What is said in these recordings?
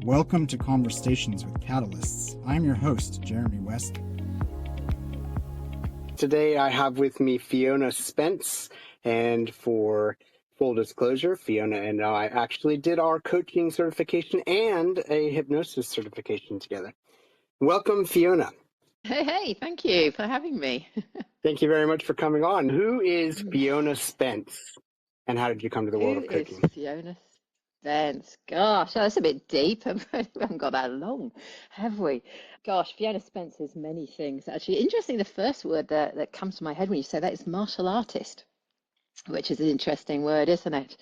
Welcome to Conversations with Catalysts. I'm your host, Jeremy West. Today I have with me Fiona Spence, and for full disclosure, Fiona and I actually did our coaching certification and a hypnosis certification together. Welcome, Fiona. Hey, thank you for having me. Thank you very much for coming on. Who is Fiona Spence, and how did you come to the world of Who is coaching? Fiona Spence? Gosh, that's a bit deep. We haven't got that long, have we? Gosh, Fiona Spence is many things. Actually, interesting, the first word that comes to my head when you say that is martial artist, which is an interesting word, isn't it?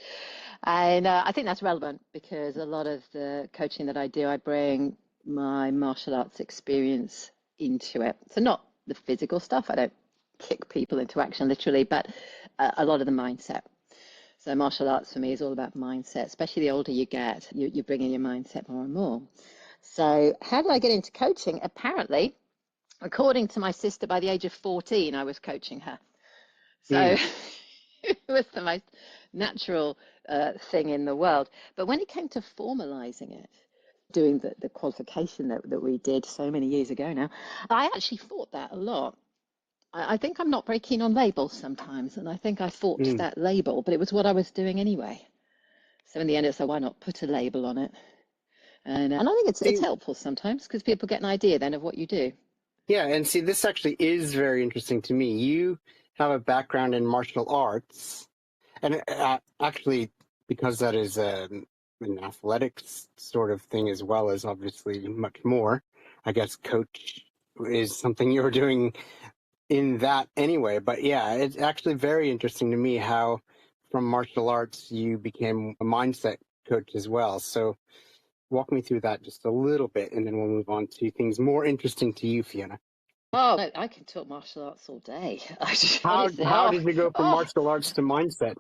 And I think that's relevant because a lot of the coaching that I do, I bring my martial arts experience into it. So not the physical stuff. I don't kick people into action literally, but a lot of the mindset. So martial arts for me is all about mindset, especially the older you get, you bring in your mindset more and more. So how did I get into coaching? Apparently, according to my sister, by the age of 14, I was coaching her. So it was the most natural thing in the world. But when it came to formalizing it, doing the qualification that we did so many years ago now, I actually thought that a lot. I think I'm not very keen on labels sometimes, and I think I fought that label, but it was what I was doing anyway. So in the end, it's like, why not put a label on it? And I think it's helpful sometimes because people get an idea then of what you do. Yeah, and see, this actually is very interesting to me. You have a background in martial arts, and actually, because that is an athletics sort of thing as well as obviously much more, I guess coach is something you're doing in that anyway. But yeah, it's actually very interesting to me how from martial arts you became a mindset coach as well. So walk me through that just a little bit, and then we'll move on to things more interesting to you, Fiona. Oh, no, I can talk martial arts all day. How did you go from martial arts to mindset?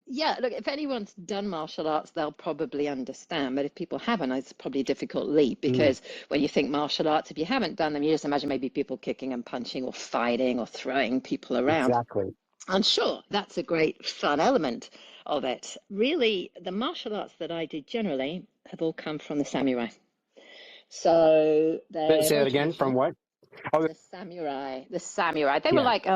Yeah, look, if anyone's done martial arts, they'll probably understand. But if people haven't, it's probably a difficult leap because when you think martial arts, if you haven't done them, you just imagine maybe people kicking and punching or fighting or throwing people around. Exactly. And sure, that's a great fun element of it. Really, the martial arts that I did generally have all come from the samurai. So they're Say that again, from what? Oh, the samurai. The samurai. They were like,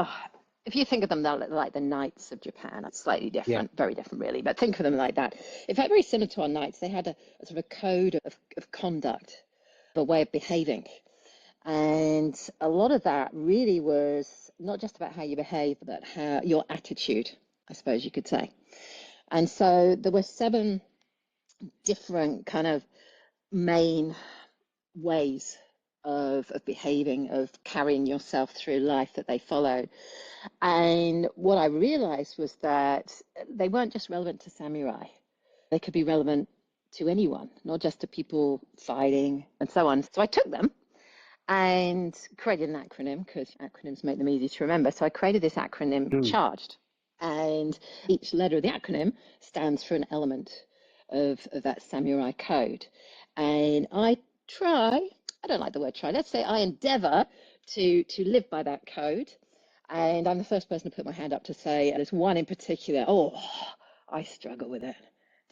if you think of them, they're like the knights of Japan. It's slightly different, very different, really. But think of them like that. In fact, very similar to our knights. They had a sort of a code of conduct, a way of behaving. And a lot of that really was not just about how you behave, but how your attitude, I suppose you could say. And so there were 7 different kind of main ways of behaving, of carrying yourself through life that they followed. And what I realized was that they weren't just relevant to samurai. They could be relevant to anyone, not just to people fighting and so on. So I took them and created an acronym because acronyms make them easy to remember. So I created this acronym, CHARGED. And each letter of the acronym stands for an element of that samurai code. And I don't like the word try, let's say I endeavor to live by that code. And I'm the first person to put my hand up to say, there's one in particular, I struggle with it.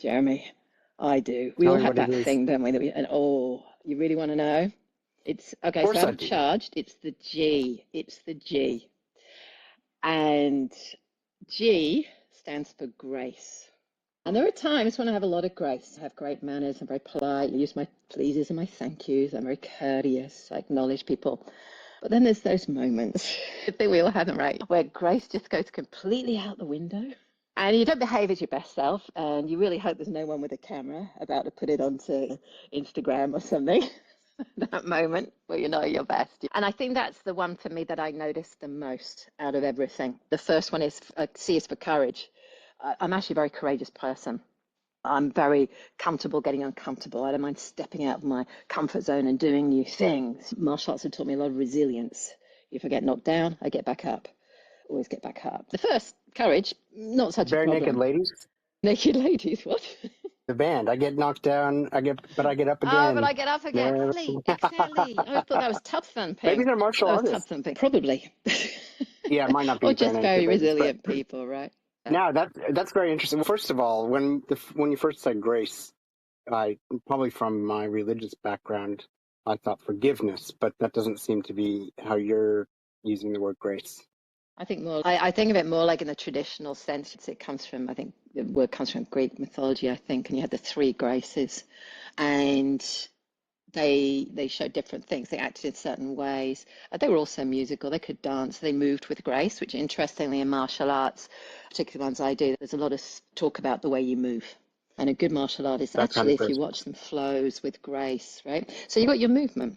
Jeremy, I do. We all have that thing, don't we? And you really want to know? It's okay, so I'm charged. It's the G. It's the G. And G stands for grace. And there are times when I have a lot of grace. I have great manners. I'm very polite. I use my pleases and my thank yous. I'm very courteous. I acknowledge people. But then there's those moments, I think we all have them, right, where grace just goes completely out the window. And you don't behave as your best self. And you really hope there's no one with a camera about to put it onto Instagram or something. That moment where you know your best. And I think that's the one for me that I noticed the most out of everything. The first one is C is for courage. I'm actually a very courageous person. I'm very comfortable getting uncomfortable. I don't mind stepping out of my comfort zone and doing new things. Martial arts have taught me a lot of resilience. If I get knocked down, I get back up. Always get back up. The first, courage, not such a problem. Bare naked ladies? Naked ladies, what? The band. I get knocked down, but I get up again. Oh, but I get up again. Exactly. I thought that was tough thumping. Maybe they're martial artists. Tough thumping. Probably. Yeah, it might not be. Or just very resilient people, right? Now that's very interesting. Well, first of all, when you first said grace, I probably from my religious background, I thought forgiveness, but that doesn't seem to be how you're using the word grace. I think of it more like in the traditional sense. It comes from, I think the word comes from Greek mythology, I think, and you had the three graces, and they showed different things. They acted in certain ways. They were also musical. They could dance. They moved with grace, which interestingly in martial arts, particularly the ones I do, there's a lot of talk about the way you move. And a good martial artist, That kind actually, of if you grace. watch them, flows with grace, right? So you've got your movement,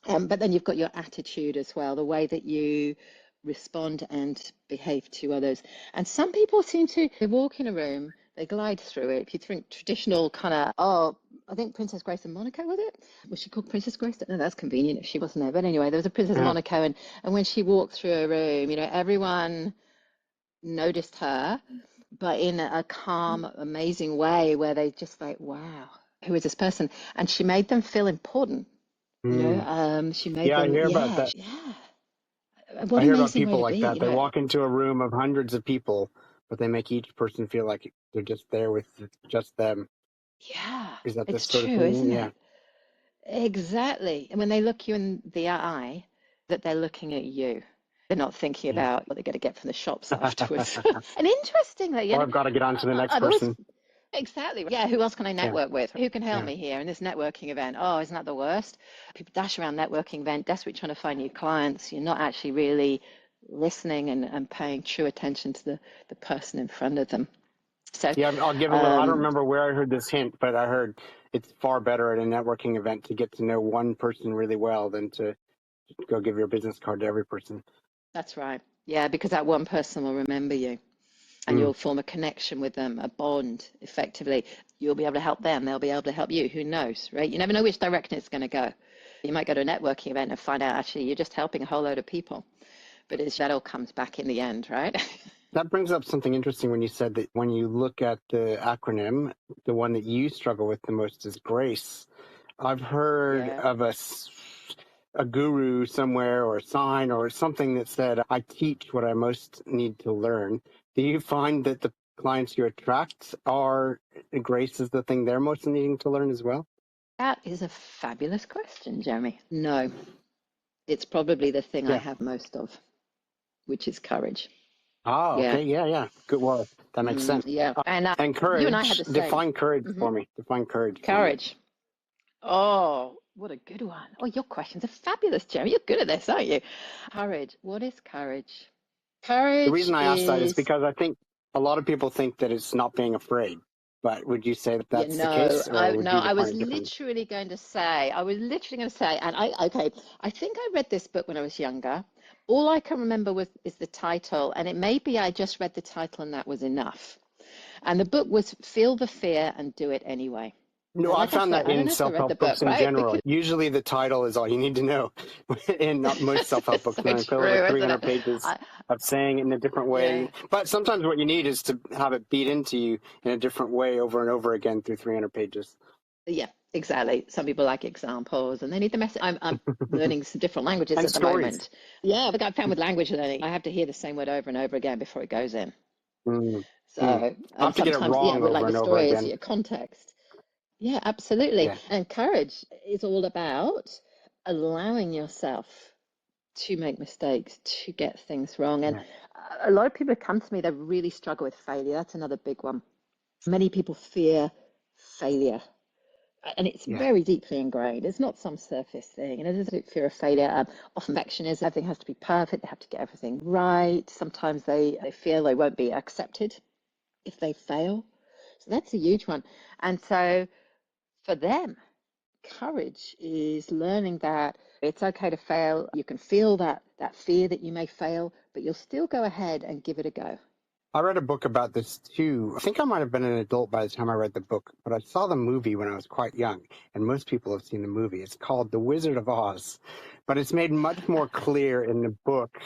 but then you've got your attitude as well, the way that you respond and behave to others. And some people seem to, they walk in a room, they glide through it. If you think traditional kind of, oh, I think Princess Grace of Monaco, was it? Was she called Princess Grace? No, that's convenient if she wasn't there. But anyway, there was a Princess of Monaco, and when she walked through a room, everyone noticed her, but in a calm, amazing way where they just like, wow, who is this person? And she made them feel important. She made Yeah, I them, hear about that. yeah. I What an hear about amazing way people to like be, that. They walk into a room of hundreds of people, but they make each person feel like they're just there with just them. Yeah, Is that the it's sort of true, thing? isn't Yeah. it? Exactly. And when they look you in the eye, that they're looking at you. They're not thinking Yeah. about what they're going to get from the shops afterwards. And interestingly, Or I've got to get on to the next I've always person. exactly. Yeah, who else can I Yeah. network with? Who can help Yeah. me here in this networking event? Oh, isn't that the worst? People dash around networking event, desperately trying to find new clients. You're not actually really listening and paying true attention to the person in front of them. So, Yeah, I'll give a little. I don't um, remember where I heard this hint, but I heard it's far better at a networking event to get to know one person really well than to go give your business card to every person. that's right. Yeah, because that one person will remember you and Mm. you'll form a connection with them, a bond effectively. You'll be able to help them. They'll be able to help you. Who knows, right? You never know which direction it's going to go. You might go to a networking event and find out actually you're just helping a whole load of people. But that all comes back in the end, right? That brings up something interesting when you said that when you look at the acronym, the one that you struggle with the most is GRACE. I've heard Yeah. of a guru somewhere or a sign or something that said, I teach what I most need to learn. Do you find that the clients you attract are grace is the thing they're most needing to learn as well? That is a fabulous question, Jeremy. No, it's probably the thing I Yeah. have most of, which is courage. Oh, Yeah. okay. Yeah, yeah. Good. Well, that makes sense. Yeah. And And you and I had courage, the same. define courage Hmm. for me. Define courage for me. Courage. Oh, what a good one. Oh, your questions are fabulous, Jeremy. You're good at this, aren't you? Courage. What is courage? The Courage reason I ask that is is, because I think a lot of people think that it's not being afraid. But would you say that yeah, that's the case, or would no, you I define was it differently? literally going to say, and okay, I think I read this book when I was younger. All I can remember is the title, and it may be I just read the title and that was enough. And the book was Feel the Fear and Do It Anyway. No, Now, I like I found say, that I don't in know if I read the self-help book, books in right? general. Because Usually the title is all you need to know. In not most self-help it's books, so when I fill over true, isn't 300 it? pages I, of saying it in a different yeah. way. But sometimes what you need is to have it beat into you in a different way over and over again through 300 pages. Yeah, exactly. Some people like examples and they need the message. I'm learning some different languages And at the stories. moment. Yeah, but I found with language learning, I have to hear the same word over and over again before it goes in. Mm, mm. So, I and have to get it sometimes, yeah, wrong with over like the and over stories, again. your context. Yeah, absolutely. Yeah, And courage is all about allowing yourself to make mistakes, to get things wrong. And yeah, a lot of people come to me, they really struggle with failure. That's another big one. Many people fear failure, and it's yeah, very deeply ingrained. It's not some surface thing. And there's a fear of failure. Often perfection is everything has to be perfect. They have to get everything right. Sometimes they feel they won't be accepted if they fail. So that's a huge one. And so for them, courage is learning that it's okay to fail. You can feel that fear that you may fail, but you'll still go ahead and give it a go. I read a book about this too. I think I might have been an adult by the time I read the book, but I saw the movie when I was quite young, and most people have seen the movie. It's called The Wizard of Oz, but it's made much more clear in the book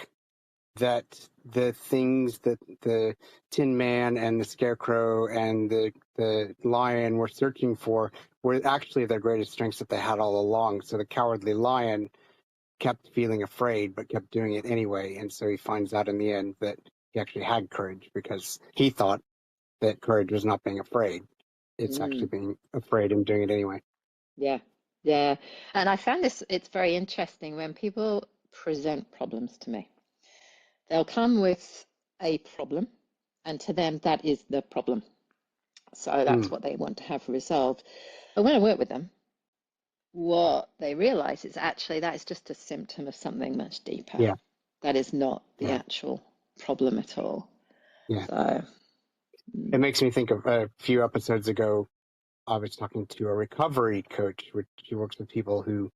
that the things that the Tin Man and the Scarecrow and the lion were searching for were actually their greatest strengths that they had all along. So the cowardly lion kept feeling afraid, but kept doing it anyway. And so he finds out in the end that he actually had courage because he thought that courage was not being afraid. it's actually being afraid and doing it anyway. Yeah, yeah. And I found this, it's very interesting when people present problems to me. They'll come with a problem, and to them, that is the problem. So that's what they want to have resolved. But when I work with them, what they realize is actually that is just a symptom of something much deeper. Yeah. That is not the Yeah. actual problem at all. Yeah. So It makes me think of a few episodes ago, I was talking to a recovery coach, which she works with people who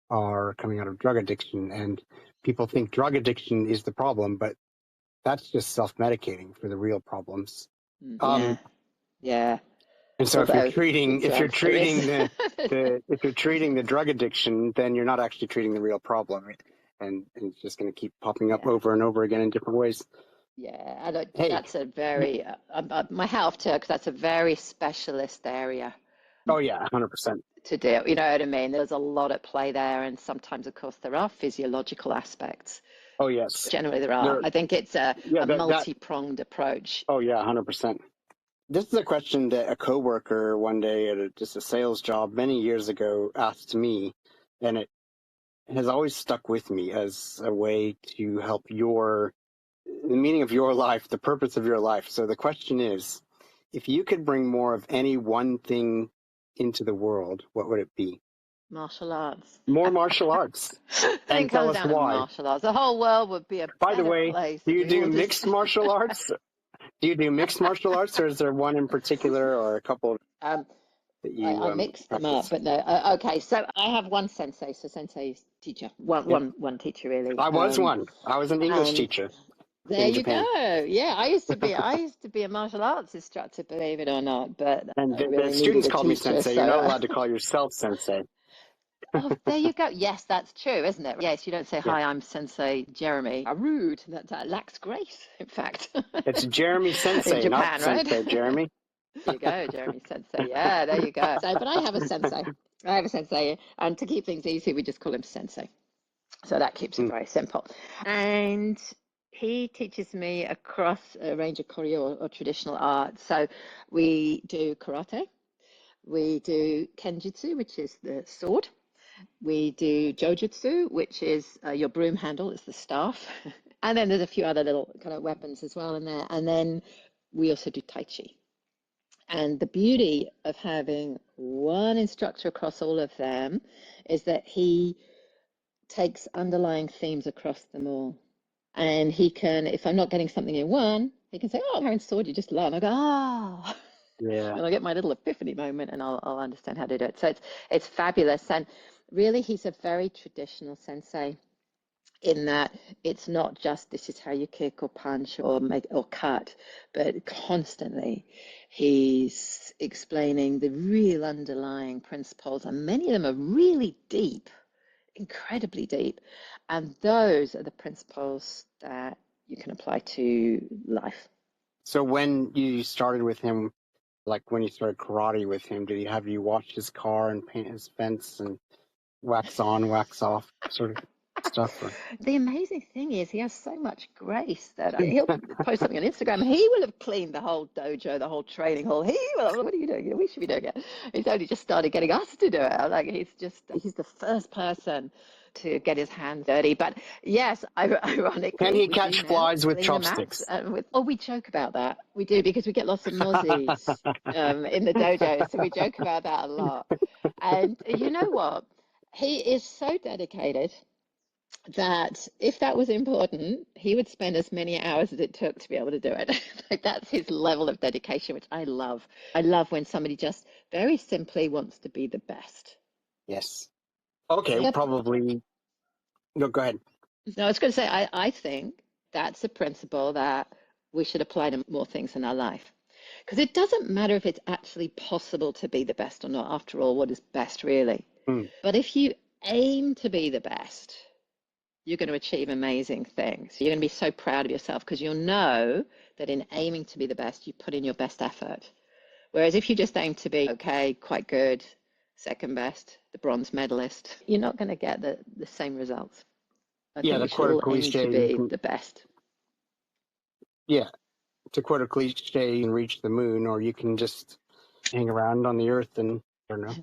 are coming out of drug addiction, and people think drug addiction is the problem, but that's just self-medicating for the real problems. yeah. And so if you're treating the the drug addiction, then you're not actually treating the real problem, and it's just going to keep popping up over and over again in different ways. Yeah, that's a very my hat off to, because that's a very specialist area. Oh yeah, 100%. To do, you know what I mean? There's a lot at play there, and sometimes, of course, there are physiological aspects. Oh yes, generally there are. I think it's a multi-pronged approach. Oh yeah, 100%. This is a question that a coworker one day at just a sales job many years ago asked me, and it has always stuck with me as a way to help the meaning of your life, the purpose of your life. So the question is, if you could bring more of any one thing into the world, what would it be? Martial arts. More martial arts. And tell us why. Martial arts. The whole world would be a better place. Do you do mixed martial arts? Do you do mixed martial arts, or is there one in particular, or a couple that you I mix them up, but no. Okay, so I have one sensei, so sensei's teacher. One teacher, really. I was one. I was an English teacher. There you go. Yeah, I used to be a martial arts instructor, believe it or not. But and the students call me sensei. You're not allowed to call yourself sensei. Oh, there you go. Yes, that's true, isn't it? Yes, you don't say, hi, I'm Sensei Jeremy. Rude. That lacks grace, in fact. It's Jeremy Sensei, in Japan, not right? Sensei Jeremy. There you go, Jeremy Sensei. Yeah, there you go. So, but I have a sensei. And to keep things easy, we just call him Sensei. So that keeps it very simple. And he teaches me across a range of koryo or traditional art. So we do karate. We do kenjutsu, which is the sword. We do jojutsu, which is your broom handle, is the staff. And then there's a few other little kind of weapons as well in there. And then we also do tai chi. And the beauty of having one instructor across all of them is that he takes underlying themes across them all. And he can, if I'm not getting something in one, he can say, oh, Karen sword, you just learn. I go, ah. Yeah. And I get my little epiphany moment, and I'll understand how to do it. So it's fabulous. And really, he's a very traditional sensei in that it's not just this is how you kick or punch or make or cut, but constantly he's explaining the real underlying principles, and many of them are really deep, incredibly deep. And those are the principles that you can apply to life. So when you started with him, like when you started karate with him, did he have you wash his car and paint his fence and wax on, wax off sort of stuff? Or? The amazing thing is he has so much grace that he'll post something on Instagram. He will have cleaned the whole dojo, the whole training hall. He will. What are you doing? We should be doing it. He's only just started getting us to do it. Like he's the first person to get his hands dirty. But yes, ironically, can he catch flies with chopsticks? We joke about that. We do, because we get lots of mozzies in the dojo, so we joke about that a lot. And you know what? He is so dedicated that if that was important, he would spend as many hours as it took to be able to do it. Like, that's his level of dedication, which I love. I love when somebody just very simply wants to be the best. Yes. Okay, probably. No, go ahead. No, I was going to say, I think that's a principle that we should apply to more things in our life. Because it doesn't matter if it's actually possible to be the best or not. After all, what is best, really? But if you aim to be the best, you're going to achieve amazing things. You're going to be so proud of yourself, because you'll know that in aiming to be the best, you put in your best effort. Whereas if you just aim to be okay, quite good, second best, the bronze medalist, you're not going to get the same results. I think the quote a cliche, aim to be the best. Yeah, to quote a cliche, you can reach the moon, or you can just hang around on the earth and, I don't know,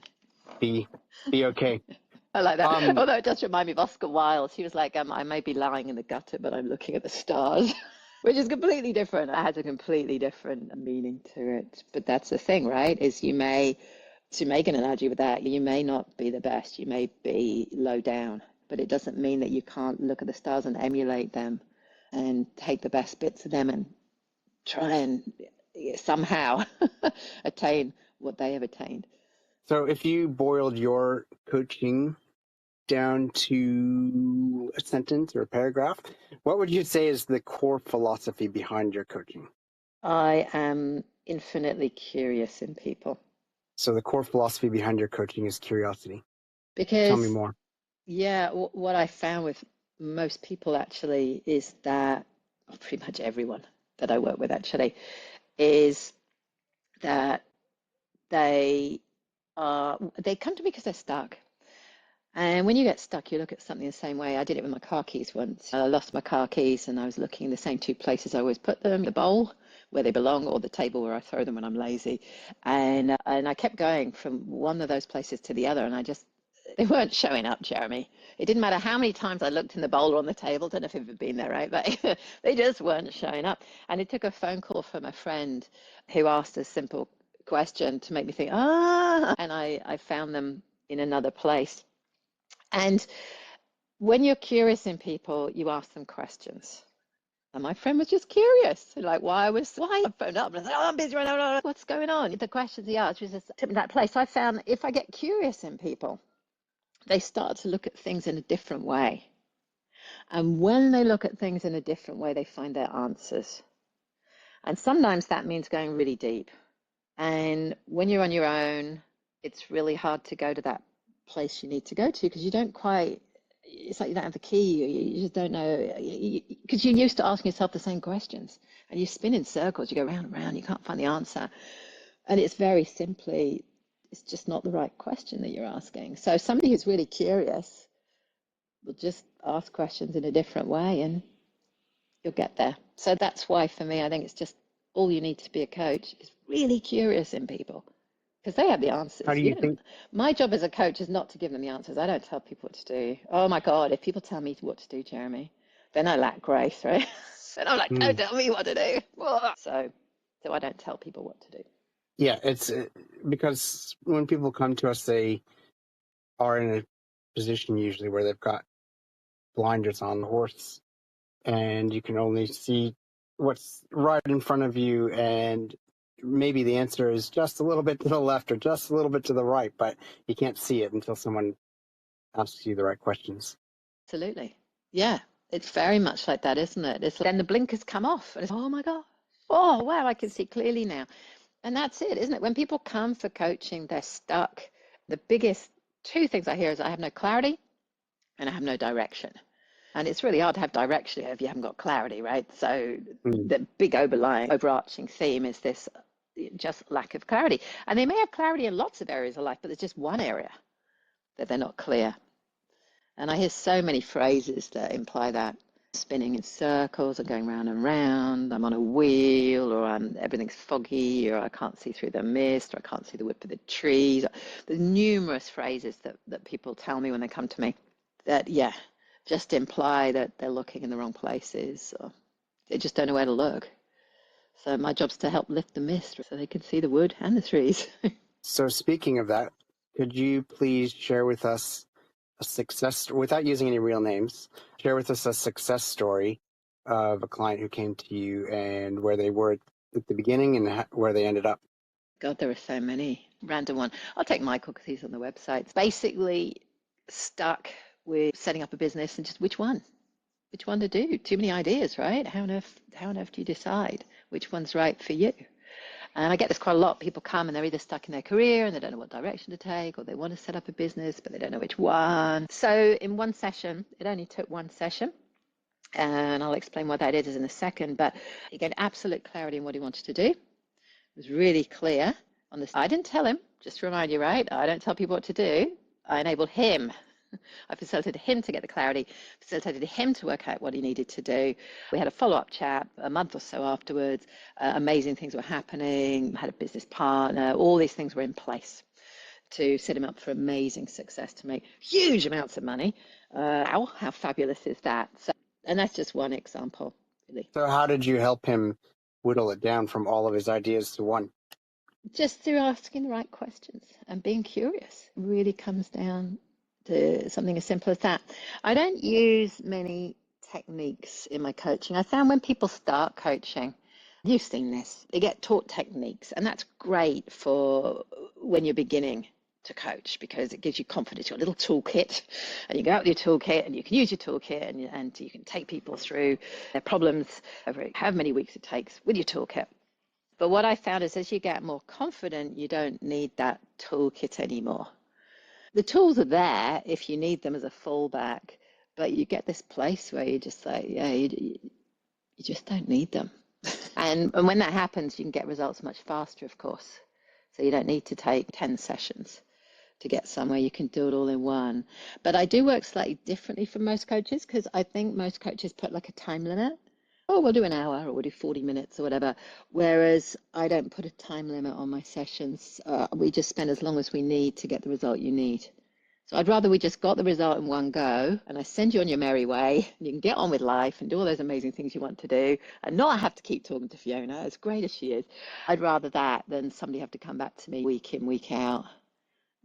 be okay. I like that. Although it does remind me of Oscar Wilde. He was like, I may be lying in the gutter, but I'm looking at the stars, which is completely different. It has a completely different meaning to it. But that's the thing, right? Is you may, to make an analogy with that, you may not be the best. You may be low down, but it doesn't mean that you can't look at the stars and emulate them and take the best bits of them and try and somehow attain what they have attained. So if you boiled your coaching down to a sentence or a paragraph, what would you say is the core philosophy behind your coaching? I am infinitely curious in people. So the core philosophy behind your coaching is curiosity. Because, tell me more. Yeah, what I found with most people actually is that, pretty much everyone that I work with actually, is that they come to me because they're stuck. And when you get stuck, you look at something the same way. I did it with my car keys once. I lost my car keys and I was looking in the same two places I always put them, the bowl where they belong or the table where I throw them when I'm lazy. And I kept going from one of those places to the other and they weren't showing up, Jeremy. It didn't matter how many times I looked in the bowl or on the table. Don't know if you've ever been there, right? But they just weren't showing up. And it took a phone call from a friend who asked a simple question to make me think, and I found them in another place. And when you're curious in people, you ask them questions. And my friend was just curious, like why I phoned up and I said, oh, I'm busy right now. What's going on? The questions he asked was just took me to that place. So I found if I get curious in people, they start to look at things in a different way. And when they look at things in a different way, they find their answers. And sometimes that means going really deep. And when you're on your own, it's really hard to go to that place you need to go to because you don't quite, it's like you don't have the key. You just don't know because you're used to asking yourself the same questions and you spin in circles. You go round and round. You can't find the answer. And it's very simply, it's just not the right question that you're asking. So somebody who's really curious will just ask questions in a different way and you'll get there. So that's why for me, I think it's just all you need to be a coach is really curious in people because they have the answers. How do you think? My job as a coach is not to give them the answers. I don't tell people what to do. Oh my God, if people tell me what to do, Jeremy, then I lack grace, right? And I'm like, don't tell me what to do. So I don't tell people what to do. Yeah, it's because when people come to us, they are in a position usually where they've got blinders on the horse and you can only see what's right in front of you, and maybe the answer is just a little bit to the left or just a little bit to the right, but you can't see it until someone asks you the right questions. Absolutely. Yeah, it's very much like that, isn't it? It's then the blinkers come off and it's, oh my God, oh wow, I can see clearly now. And that's it, isn't it? When people come for coaching, they're stuck. The biggest two things I hear is I have no clarity and I have no direction. And it's really hard to have direction if you haven't got clarity, right? So the big overarching theme is this just lack of clarity. And they may have clarity in lots of areas of life, but there's just one area that they're not clear. And I hear so many phrases that imply that. Spinning in circles and going round and round. I'm on a wheel, or everything's foggy, or I can't see through the mist, or I can't see the wood for the trees. There's numerous phrases that people tell me when they come to me that, just imply that they're looking in the wrong places, or they just don't know where to look. So my job's to help lift the mist so they can see the wood and the trees. So speaking of that, could you please share with us a success, without using any real names, share with us a success story of a client who came to you and where they were at the beginning and where they ended up? God, there are so many. Random one. I'll take Michael because he's on the website. It's basically stuck with setting up a business and just which one to do. Too many ideas, right? How on earth do you decide which one's right for you? And I get this quite a lot. People come and they're either stuck in their career and they don't know what direction to take, or they want to set up a business, but they don't know which one. So in one session, it only took one session, and I'll explain what that is in a second, but you get absolute clarity on what he wanted to do. It was really clear on this. I didn't tell him, just to remind you, right? I don't tell people what to do. I enabled him I facilitated him to get the clarity, facilitated him to work out what he needed to do. We had a follow-up chat a month or so afterwards. Amazing things were happening, had a business partner, all these things were in place to set him up for amazing success, to make huge amounts of money. How fabulous is that? So, and that's just one example, really. So how did you help him whittle it down from all of his ideas to one? Just through asking the right questions and being curious. It really comes down to something as simple as that. I don't use many techniques in my coaching. I found when people start coaching, you've seen this, they get taught techniques, and that's great for when you're beginning to coach because it gives you confidence. Your little toolkit, and you go out with your toolkit and you can use your toolkit and you can take people through their problems over however many weeks it takes with your toolkit. But what I found is as you get more confident, you don't need that toolkit anymore. The tools are there if you need them as a fallback, but you get this place where you just say, yeah, you just don't need them. And when that happens, you can get results much faster, of course. So you don't need to take 10 sessions to get somewhere. You can do it all in one. But I do work slightly differently from most coaches because I think most coaches put like a time limit. Oh, we'll do an hour or we'll do 40 minutes or whatever. Whereas I don't put a time limit on my sessions. We just spend as long as we need to get the result you need. So I'd rather we just got the result in one go and I send you on your merry way and you can get on with life and do all those amazing things you want to do and not have to keep talking to Fiona, as great as she is. I'd rather that than somebody have to come back to me week in, week out.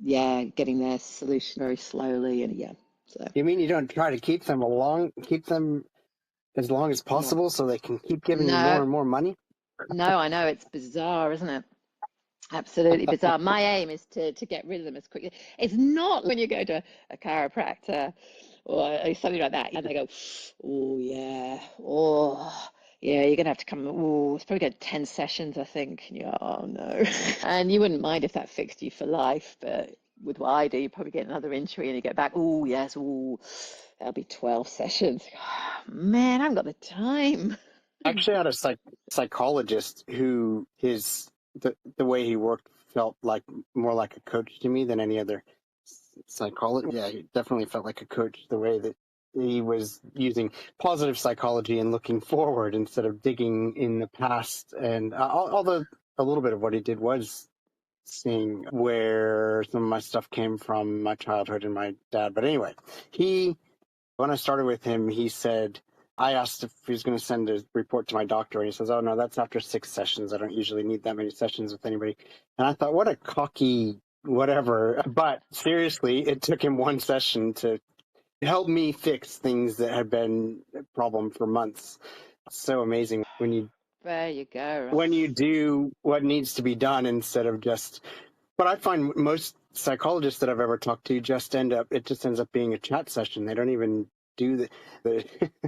Yeah, getting their solution very slowly and yeah. So You mean you don't try to keep them as long as possible so they can keep giving you more no, and more money? no, I know it's bizarre, isn't it? Absolutely bizarre. My aim is to get rid of them as quickly. It's not when you go to a chiropractor or something like that, and they go, oh yeah, you're gonna have to come. Oh, it's probably going to 10 sessions, I think. And you go, oh no. And you wouldn't mind if that fixed you for life, but with what I do, you probably get another injury and you get back. Oh yes, that'll be 12 sessions. Man, I haven't got the time. I actually had a psychologist who the way he worked felt like more like a coach to me than any other psychologist. Yeah, he definitely felt like a coach the way that he was using positive psychology and looking forward instead of digging in the past. And although a little bit of what he did was seeing where some of my stuff came from, my childhood and my dad. But anyway, when I started with him, he said, I asked if he was going to send a report to my doctor, and he says, oh, no, that's after 6 sessions. I don't usually need that many sessions with anybody. And I thought, what a cocky whatever. But seriously, it took him 1 session to help me fix things that had been a problem for months. So amazing There you go. when you do what needs to be done instead of just. But I find most psychologists that I've ever talked to it just ends up being a chat session. They don't even do the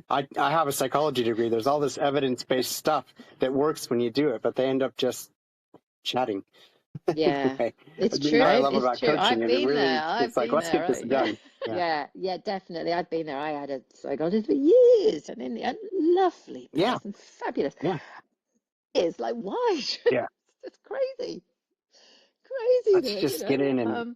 I have a psychology degree. There's all this evidence-based stuff that works when you do it, but they end up just chatting. Yeah, Anyway, it's the true. thing I love It's about true. coaching I've is been there. it's I've like, been let's get there. this Yeah, done. Yeah. yeah, definitely. I've been there. I had a psychologist for years, and in the end, lovely Yeah. person, fabulous. Yeah. It's like, why? Yeah. It's crazy, crazy Let's that, just get in and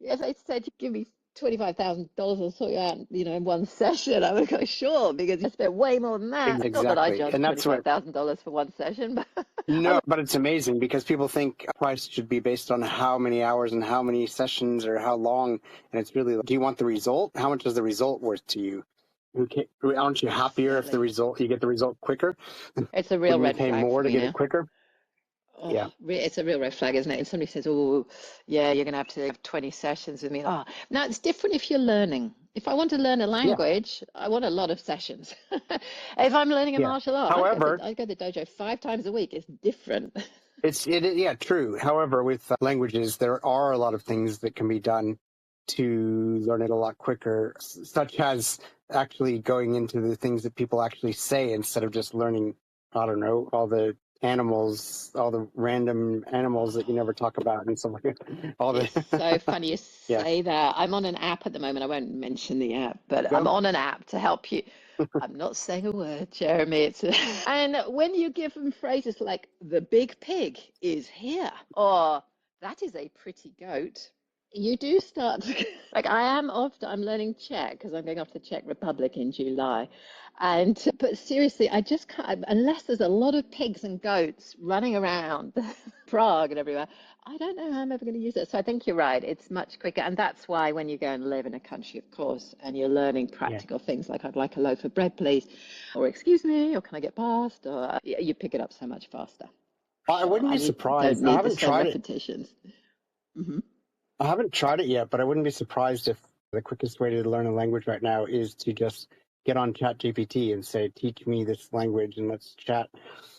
if they said you give me $25,000, I'll sort you out, in one session, I would go, sure, because you spent way more than that. Not that I exactly. charge And that's what $25,000 for one session, but No, but it's amazing because people think a price should be based on how many hours and how many sessions or how long. And it's really, do you want the result? How much is the result worth to you? Aren't you happier if absolutely. you get the result quicker? It's a real Wouldn't you red pay flag for more to me get it now. quicker? Oh, Yeah. it's a real red flag, isn't it? If somebody says, "Oh, yeah, you're going to have to have 20 sessions with me," oh, now it's different if you're learning. If I want to learn a Yeah. language, I want a lot of sessions. If I'm learning a Yeah. martial art, However, I go to the dojo 5 times a week. It's different. yeah, true. However, with languages, there are a lot of things that can be done to learn it a lot quicker, such as actually going into the things that people actually say instead of just learning, I don't know, all the random animals that you never talk about and stuff like that. It's so funny you Yeah. say that. I'm on an app at the moment. I won't mention the app, but I'm Go. on an app to help you. I'm not saying a word, Jeremy. And when you give them phrases like "the big pig is here" or "that is a pretty goat," You do start to, like I'm learning Czech because I'm going off to Czech Republic in July. But seriously, I just can't, unless there's a lot of pigs and goats running around Prague and everywhere, I don't know how I'm ever going to use it. So I think you're right. It's much quicker. And that's why when you go and live in a country, of course, and you're learning Yeah. practical things like, I'd like a loaf of bread, please, or excuse me, or can I get past, or you pick it up so much faster. I Sure. wouldn't be And you don't surprised. need the same repetitions. Hmm. I haven't tried it yet, but I wouldn't be surprised if the quickest way to learn a language right now is to just get on ChatGPT and say, teach me this language and let's chat.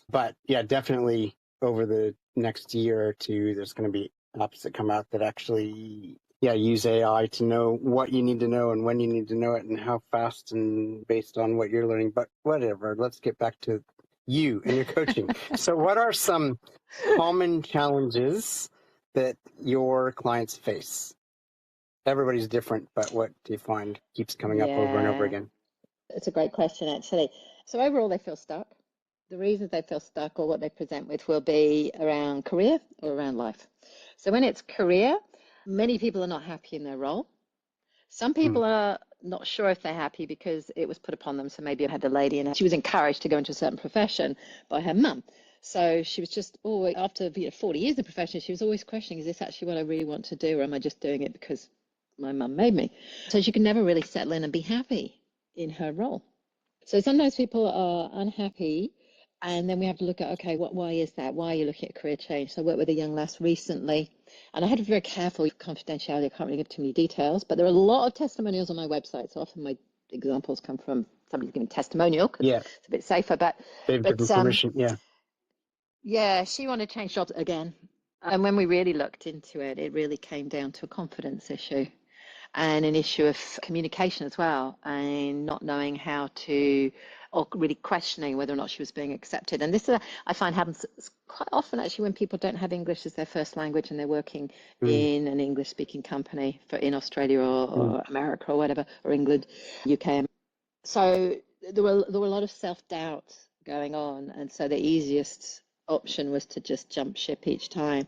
But yeah, definitely over the next year or two, there's going to be apps that come out that actually, use AI to know what you need to know and when you need to know it and how fast and based on what you're learning. But whatever, let's get back to you and your coaching. So what are some common challenges that your clients face? Everybody's different, but what do you find keeps coming up over and over Yeah, again? it's a great question, actually. So overall, they feel stuck. The reasons they feel stuck or what they present with will be around career or around life. So when it's career, many people are not happy in their role. Some Mm, people are not sure if they're happy because it was put upon them. So maybe I had a lady and she was encouraged to go into a certain profession by her mum. So she was just always, after 40 years in the profession, she was always questioning, is this actually what I really want to do? Or am I just doing it because my mum made me? So she could never really settle in and be happy in her role. So sometimes people are unhappy, and then we have to look at, okay, why is that? Why are you looking at career change? So I worked with a young lass recently, and I had to be very careful with confidentiality. I can't really give too many details, but there are a lot of testimonials on my website. So often my examples come from somebody's giving testimonial because yeah, it's a bit safer. they've But given permission. Yeah. yeah, she wanted to change jobs again. And when we really looked into it, it really came down to a confidence issue and an issue of communication as well, and not knowing how to, or really questioning whether or not she was being accepted. And this I find happens quite often actually when people don't have English as their first language and they're working Mm, in an English speaking company in Australia mm, or America or whatever, or England, UK. So there were a lot of self-doubt going on, and so the easiest option was to just jump ship each time.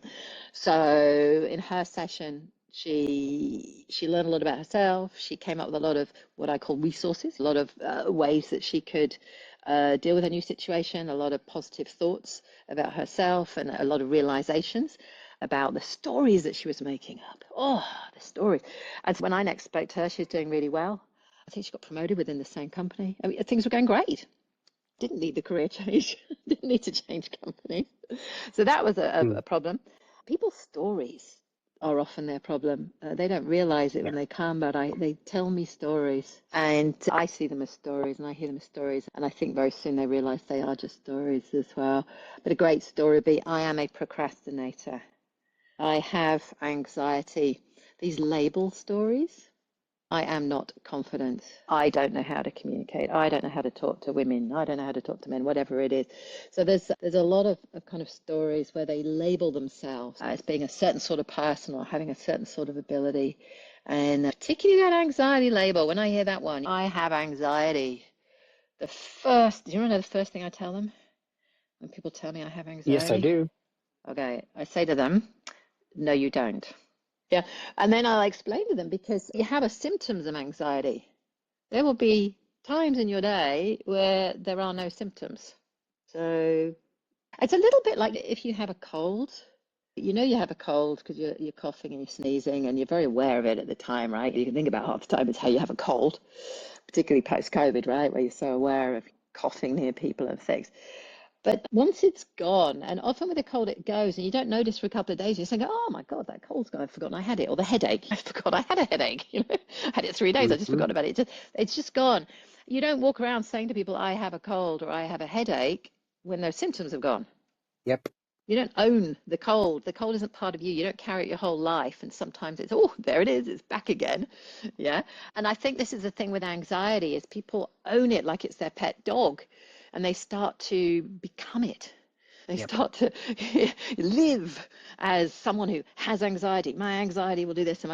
So in her session, she learned a lot about herself. She came up with a lot of what I call resources, a lot of ways that she could deal with a new situation, a lot of positive thoughts about herself, and a lot of realizations about the stories that she was making up. Oh, the stories. And when I next spoke to her, she was doing really well. I think she got promoted within the same company. I mean, things were going great. Didn't need the career change. Didn't need to change companies. So that was a mm. problem. People's stories are often their problem. They don't realize it Yeah. when they come, but they tell me stories, and I see them as stories, and I hear them as stories, and I think very soon they realize they are just stories as well. But a great story would be, I am a procrastinator. I have anxiety. These label stories. I am not confident. I don't know how to communicate. I don't know how to talk to women. I don't know how to talk to men, whatever it is. So there's a lot of kind of stories where they label themselves as being a certain sort of person or having a certain sort of ability. And particularly that anxiety label, when I hear that one, I have anxiety. Do you want to know the first thing I tell them when people tell me I have Yes, I anxiety? do. Okay, I say to them, no, you don't. Yeah. And then I'll explain to them, because you have a symptoms of anxiety. There will be times in your day where there are no symptoms. So it's a little bit like if you have a cold. You know you have a cold because you're coughing and you're sneezing and you're very aware of it at the time, right? You can think about half the time it's how you have a cold, particularly post-COVID, right? Where you're so aware of coughing near people and things. But once it's gone, and often with a cold it goes, and you don't notice for a couple of days, you're saying, "Oh my God, that cold's gone. I've forgotten I had it." Or the headache, I forgot I had a headache. I had it 3 days. I just Hmm. forgot about it. It's just gone. You don't walk around saying to people, "I have a cold" or "I have a headache" when those symptoms have gone. Yep. You don't own the cold. The cold isn't part of you. You don't carry it your whole life. And sometimes it's, oh, there it is. It's back again. Yeah. And I think this is the thing with anxiety is people own it like it's their pet dog, and they start to become it. They Yep. start to live as someone who has anxiety. My anxiety will do this.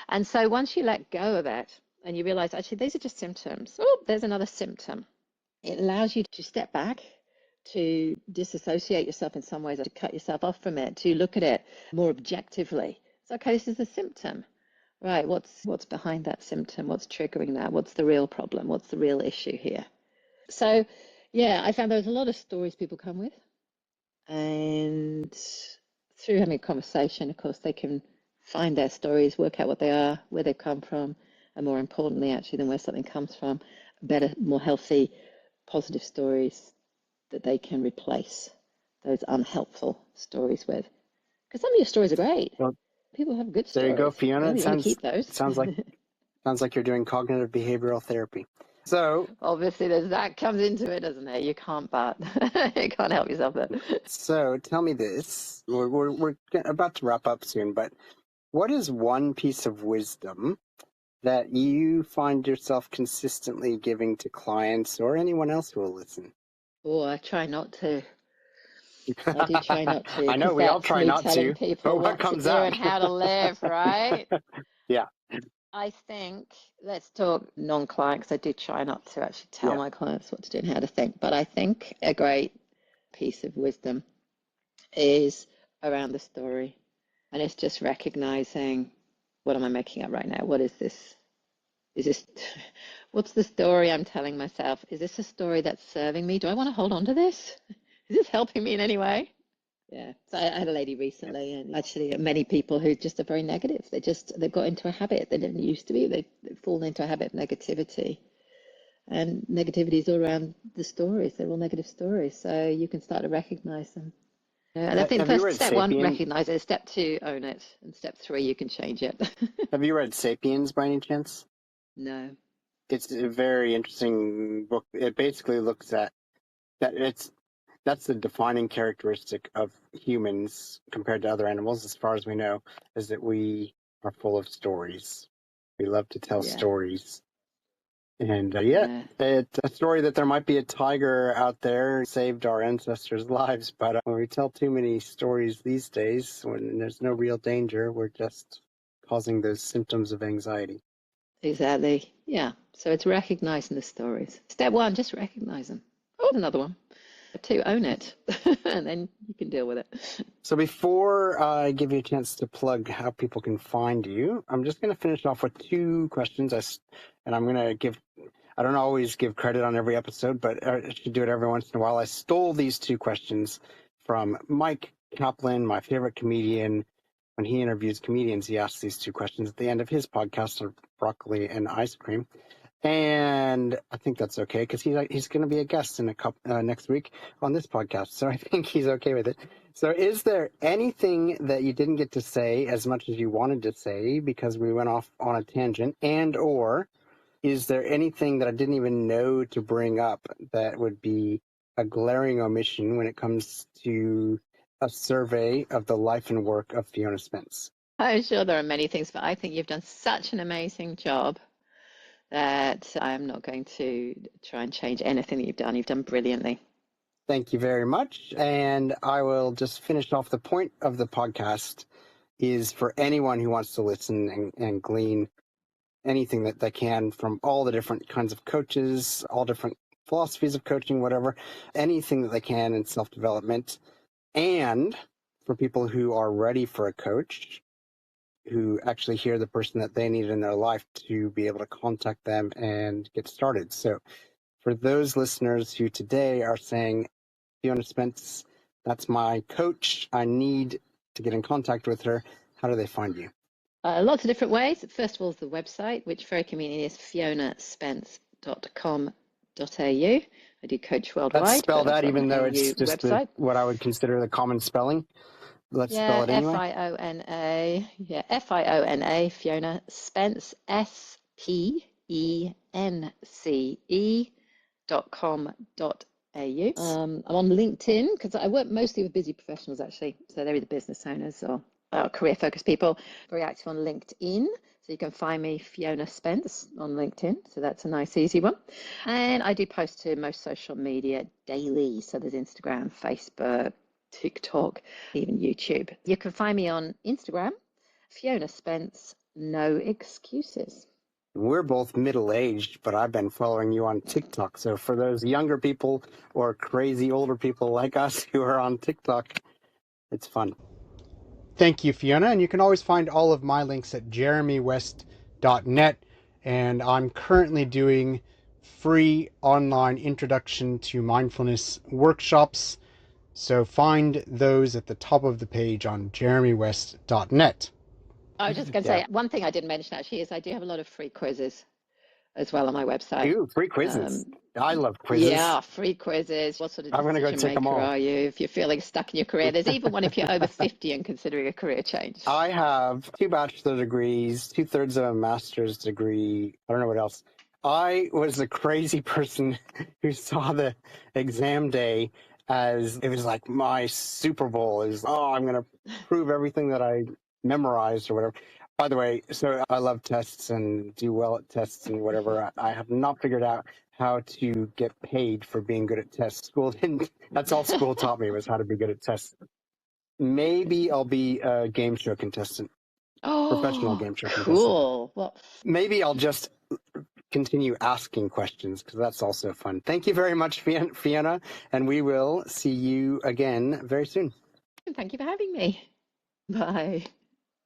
And so once you let go of it and you realize, actually, these are just symptoms. Oh, there's another symptom. It allows you to step back, to disassociate yourself in some ways, or to cut yourself off from it, to look at it more objectively. It's okay, this is a symptom. right, what's behind that symptom? What's triggering that? What's the real problem? What's the real issue here? So, yeah, I found there's a lot of stories people come with. And through having a conversation, of course, they can find their stories, work out what they are, where they've come from, and more importantly, actually, than where something comes from, better, more healthy, positive stories that they can replace those unhelpful stories with. Because some of your stories are great. Well, People have good there you go, stories. Fiona. You want to keep those. Sounds like you're doing cognitive behavioral therapy. So Obviously, that comes into it, doesn't it? You can't you can't help yourself there. So tell me this. We're about to wrap up soon, but what is one piece of wisdom that you find yourself consistently giving to clients or anyone else who will listen? Oh, I try not to. I do try not to, I know because we all that's try me not telling to, but people what what to comes do out? and how to live, right? Yeah. I think, let's talk non-client, because I do try not to actually tell Yeah. my clients what to do and how to think. But I think a great piece of wisdom is around the story. And it's just recognizing, what am I making up right now? What is this? Is this, what's the story I'm telling myself? Is this a story that's serving me? Do I want to hold on to this? Is this helping me in any way? Yeah. So I had a lady recently, and actually many people who just are very negative. They've got into a habit they didn't used to be. They've fallen into a habit of negativity. And negativity is all around the stories. They're all negative stories. So you can start to recognize them. And I think the Have you first read step one, *Sapiens*? recognize it. Step two, own it. And step three, you can change it. Have you read *Sapiens* by any chance? No. It's a very interesting book. It basically looks at that. That's the defining characteristic of humans compared to other animals, as far as we know, is that we are full of stories. We love to tell Yeah. stories. And Yeah. it's a story that there might be a tiger out there who saved our ancestors' lives, but when we tell too many stories these days, when there's no real danger, we're just causing those symptoms of anxiety. Exactly. Yeah. So it's recognizing the stories. Step one, just recognize them. Oh, another one. Step two, own it. And then you can deal with it. So before I give you a chance to plug how people can find you, I'm just going to finish off with two questions. And I'm going to I don't always give credit on every episode, but I should do it every once in a while. I stole these two questions from Mike Kaplan, my favorite comedian. When he interviews comedians, he asks these two questions at the end of his podcast on broccoli and ice cream. And I think that's okay because he's going to be a guest in next week on this podcast. So I think he's okay with it. So is there anything that you didn't get to say as much as you wanted to say because we went off on a tangent, and or is there anything that I didn't even know to bring up that would be a glaring omission when it comes to a survey of the life and work of Fiona Spence? I'm sure there are many things, but I think you've done such an amazing job that I'm not going to try and change anything that you've done. You've done brilliantly. Thank you very much. And I will just finish off. The point of the podcast is for anyone who wants to listen and glean anything that they can from all the different kinds of coaches, all different philosophies of coaching, whatever, anything that they can in self-development. And for people who are ready for a coach, who actually hear the person that they need in their life to be able to contact them and get started. So for those listeners who today are saying, Fiona Spence, that's my coach, I need to get in contact with her, how do they find you? Lots of different ways. First of all, is the website, which very convenient is fionaspence.com.au. I do coach worldwide. Let's spell but that, I've got even my though AU it's just website. what I would consider the common spelling. Let's spell it anyway. Fiona. Yeah, Fiona, Fiona Spence, spence.com.au. I'm on LinkedIn because I work mostly with busy professionals, actually. So they're either business owners or career focused people. Very active on LinkedIn. So you can find me, Fiona Spence, on LinkedIn. So that's a nice, easy one. And I do post to most social media daily. So there's Instagram, Facebook, TikTok, even YouTube. You can find me on Instagram, Fiona Spence, no excuses. We're both middle-aged, but I've been following you on TikTok. So for those younger people or crazy older people like us who are on TikTok, it's fun. Thank you, Fiona. And you can always find all of my links at jeremywest.net. And I'm currently doing free online introduction to mindfulness workshops. So find those at the top of the page on jeremywest.net. I was just going to say one thing I didn't mention actually is I do have a lot of free quizzes as well on my website. Ooh, free quizzes. I love quizzes. Yeah, free quizzes. What sort of I'm going to go decision take them maker all. are you if you're feeling stuck in your career? There's even one if you're over 50 and considering a career change. I have 2 bachelor degrees, 2/3 of a master's degree. I don't know what else. I was a crazy person who saw the exam day as it was like my Super Bowl is, I'm going to prove everything that I memorized or whatever. By the way, so I love tests and do well at tests and whatever. I have not figured out how to get paid for being good at tests. School didn't, that's all school taught me was how to be good at tests. Maybe I'll be a game show contestant. Professional game show contestant. Cool. Well, maybe I'll just continue asking questions because that's also fun. Thank you very much, Fiona, and we will see you again very soon. Thank you for having me. Bye.